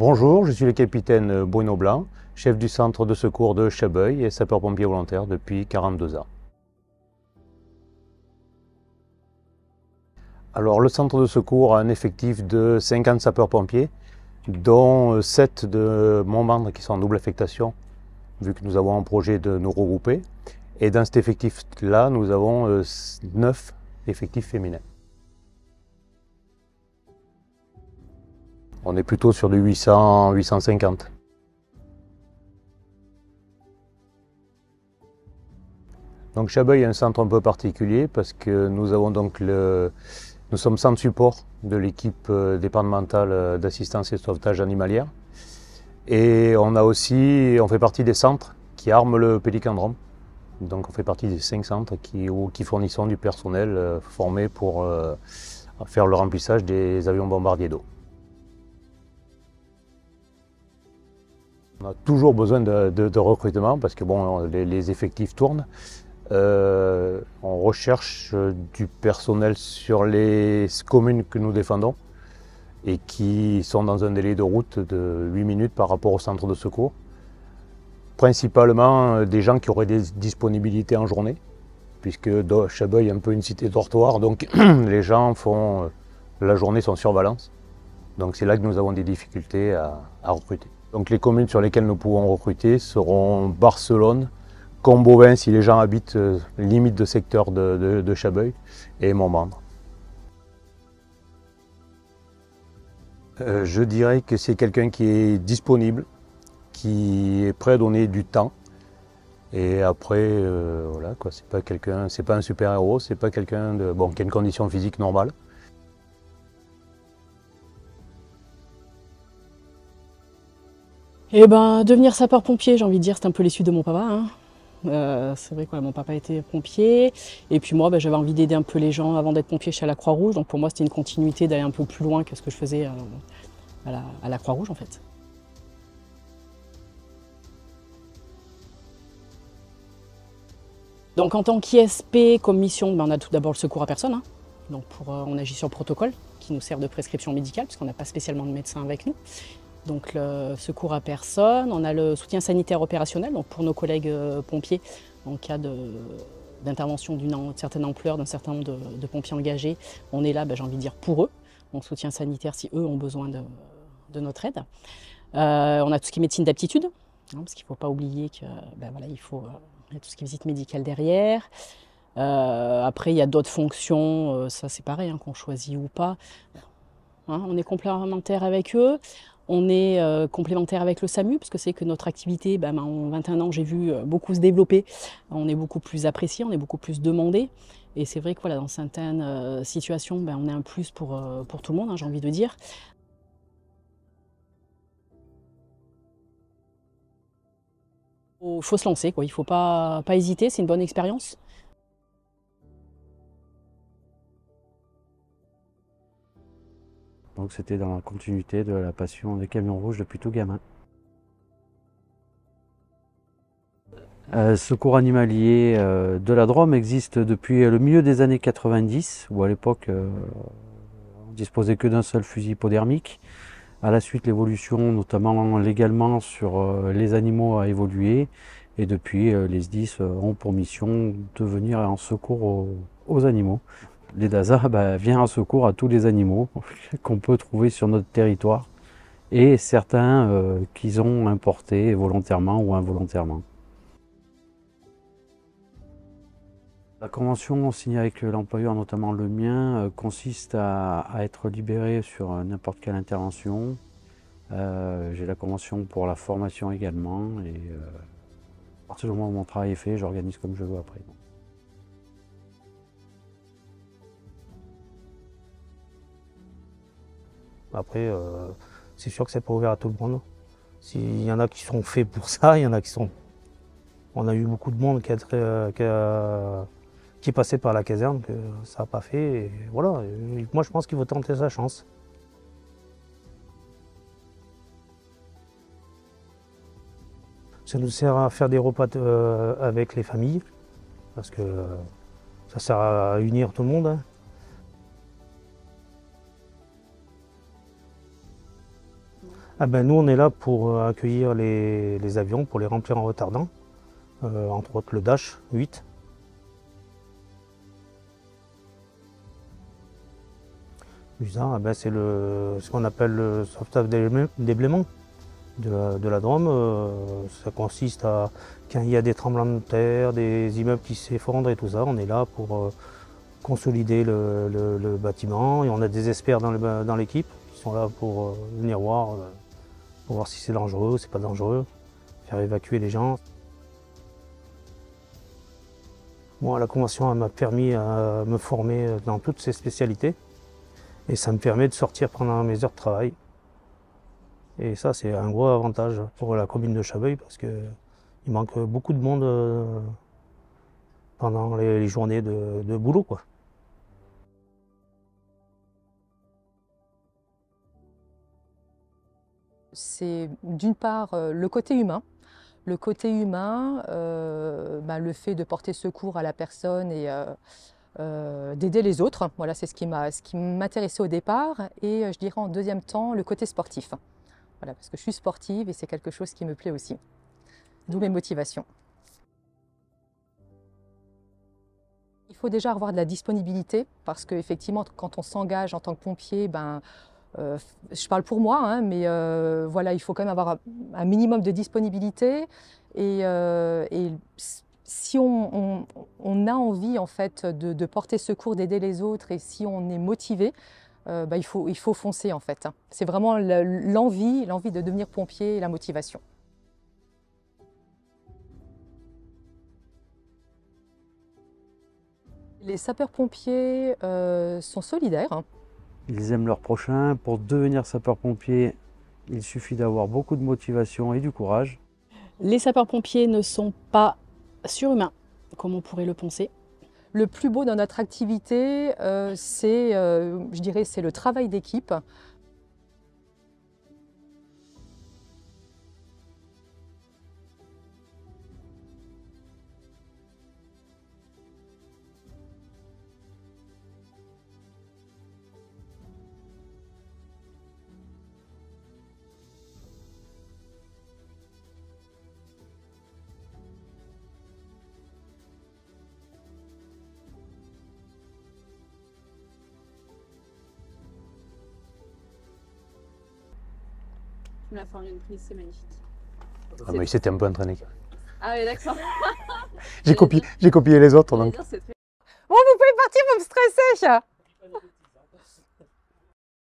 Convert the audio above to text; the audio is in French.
Bonjour, je suis le capitaine Bruno Blanc, chef du centre de secours de Chabeuil et sapeur-pompier volontaire depuis 42 ans. Alors le centre de secours a un effectif de 50 sapeurs-pompiers, dont 7 de membres qui sont en double affectation, vu que nous avons un projet de nous regrouper. Et dans cet effectif-là, nous avons 9 effectifs féminins. On est plutôt sur du 800-850. Donc Chabeuil est un centre un peu particulier parce que nous sommes centre support de l'équipe départementale d'assistance et de sauvetage animalière. Et on fait partie des centres qui arment le Pélicandrome. Donc on fait partie des 5 centres qui fournissent du personnel formé pour faire le remplissage des avions bombardiers d'eau. On a toujours besoin de recrutement parce que bon, les effectifs tournent. On recherche du personnel sur les communes que nous défendons et qui sont dans un délai de route de 8 minutes par rapport au centre de secours. Principalement des gens qui auraient des disponibilités en journée, puisque Chabeuil est un peu une cité dortoir, donc les gens font la journée sont sur Valence. Donc c'est là que nous avons des difficultés à recruter. Donc les communes sur lesquelles nous pouvons recruter seront Barcelone, Combeauvin si les gens habitent limite de secteur de Chabeuil, et Montmandre. Je dirais que c'est quelqu'un qui est disponible, qui est prêt à donner du temps. Et après, voilà quoi, c'est pas un super-héros, c'est pas quelqu'un qui a une condition physique normale. Eh ben, devenir sapeur-pompier, j'ai envie de dire, c'est un peu les suites de mon papa, hein. C'est vrai que mon papa était pompier. Et puis moi, j'avais envie d'aider un peu les gens avant d'être pompier chez la Croix-Rouge. Donc pour moi, c'était une continuité d'aller un peu plus loin que ce que je faisais à la Croix-Rouge, en fait. Donc en tant qu'ISP, comme mission, on a tout d'abord le secours à personne, hein. Donc on agit sur le protocole qui nous sert de prescription médicale, puisqu'on n'a pas spécialement de médecin avec nous. Donc le secours à personne, on a le soutien sanitaire opérationnel, donc pour nos collègues pompiers, en cas d'intervention d'une certaine ampleur, d'un certain nombre de pompiers engagés, on est là, j'ai envie de dire, pour eux, donc soutien sanitaire si eux ont besoin de notre aide. On a tout ce qui est médecine d'aptitude, hein, parce qu'il ne faut pas oublier que il y a tout ce qui est visite médicale derrière. Après, il y a d'autres fonctions, ça c'est pareil, hein, qu'on choisit ou pas. Hein, on est complémentaire avec eux. On est complémentaire avec le SAMU, parce que c'est que notre activité, en 21 ans, j'ai vu beaucoup se développer. On est beaucoup plus apprécié, on est beaucoup plus demandé. Et c'est vrai que voilà, dans certaines situations, on est un plus pour tout le monde, hein, j'ai envie de dire. Il faut se lancer, quoi. Il ne faut pas hésiter, c'est une bonne expérience. Donc c'était dans la continuité de la passion des camions rouges depuis tout gamin. Secours animalier de la Drôme existe depuis le milieu des années 90, où à l'époque on disposait que d'un seul fusil hypodermique. À la suite, l'évolution, notamment légalement sur les animaux, a évolué. Et depuis, les SDIS ont pour mission de venir en secours aux animaux. Les DASA vient en secours à tous les animaux qu'on peut trouver sur notre territoire et certains qu'ils ont importés volontairement ou involontairement. La convention signée avec l'employeur, notamment le mien, consiste à être libéré sur n'importe quelle intervention. J'ai la convention pour la formation également et à partir du moment où mon travail est fait, j'organise comme je veux après. Après, c'est sûr que c'est pas ouvert à tout le monde. Il y en a qui sont faits pour ça, il y en a qui sont... On a eu beaucoup de monde qui est passé par la caserne, que ça n'a pas fait. Et voilà. Et moi, je pense qu'il faut tenter sa chance. Ça nous sert à faire des repas avec les familles, parce que ça sert à unir tout le monde, hein. Ah ben, nous, on est là pour accueillir les avions, pour les remplir en retardant, entre autres le Dash 8. L'USA, ah ben, c'est ce qu'on appelle le sauvetage déblaiement de la Drôme. Ça consiste à, quand il y a des tremblements de terre, des immeubles qui s'effondrent et tout ça, on est là pour consolider le bâtiment. Et on a des experts dans l'équipe qui sont là pour venir voir si c'est dangereux, c'est pas dangereux, faire évacuer les gens. Moi, la convention m'a permis à me former dans toutes ces spécialités et ça me permet de sortir pendant mes heures de travail. Et ça, c'est un gros avantage pour la commune de Chabeuil parce qu'il manque beaucoup de monde pendant les journées de boulot, quoi. C'est d'une part le côté humain. Le côté humain, le fait de porter secours à la personne et d'aider les autres. Voilà, c'est ce qui m'intéressait au départ. Et je dirais en deuxième temps, le côté sportif. Voilà, parce que je suis sportive et c'est quelque chose qui me plaît aussi. D'où mes motivations. Il faut déjà avoir de la disponibilité parce qu'effectivement, quand on s'engage en tant que pompier, je parle pour moi, hein, mais voilà, il faut quand même avoir un minimum de disponibilité et si on a envie en fait de porter secours, d'aider les autres et si on est motivé, il faut foncer en fait. C'est vraiment l'envie de devenir pompier et la motivation. Les sapeurs-pompiers sont solidaires. Ils aiment leur prochain. Pour devenir sapeur-pompier, il suffit d'avoir beaucoup de motivation et du courage. Les sapeurs-pompiers ne sont pas surhumains, comme on pourrait le penser. Le plus beau dans notre activité, je dirais, c'est le travail d'équipe. La forme d'une prise, c'est magnifique. Ah, mais il s'était un peu entraîné. Ah oui, d'accord. J'ai copié les autres. Donc. Bon, vous pouvez partir, vous me stressez.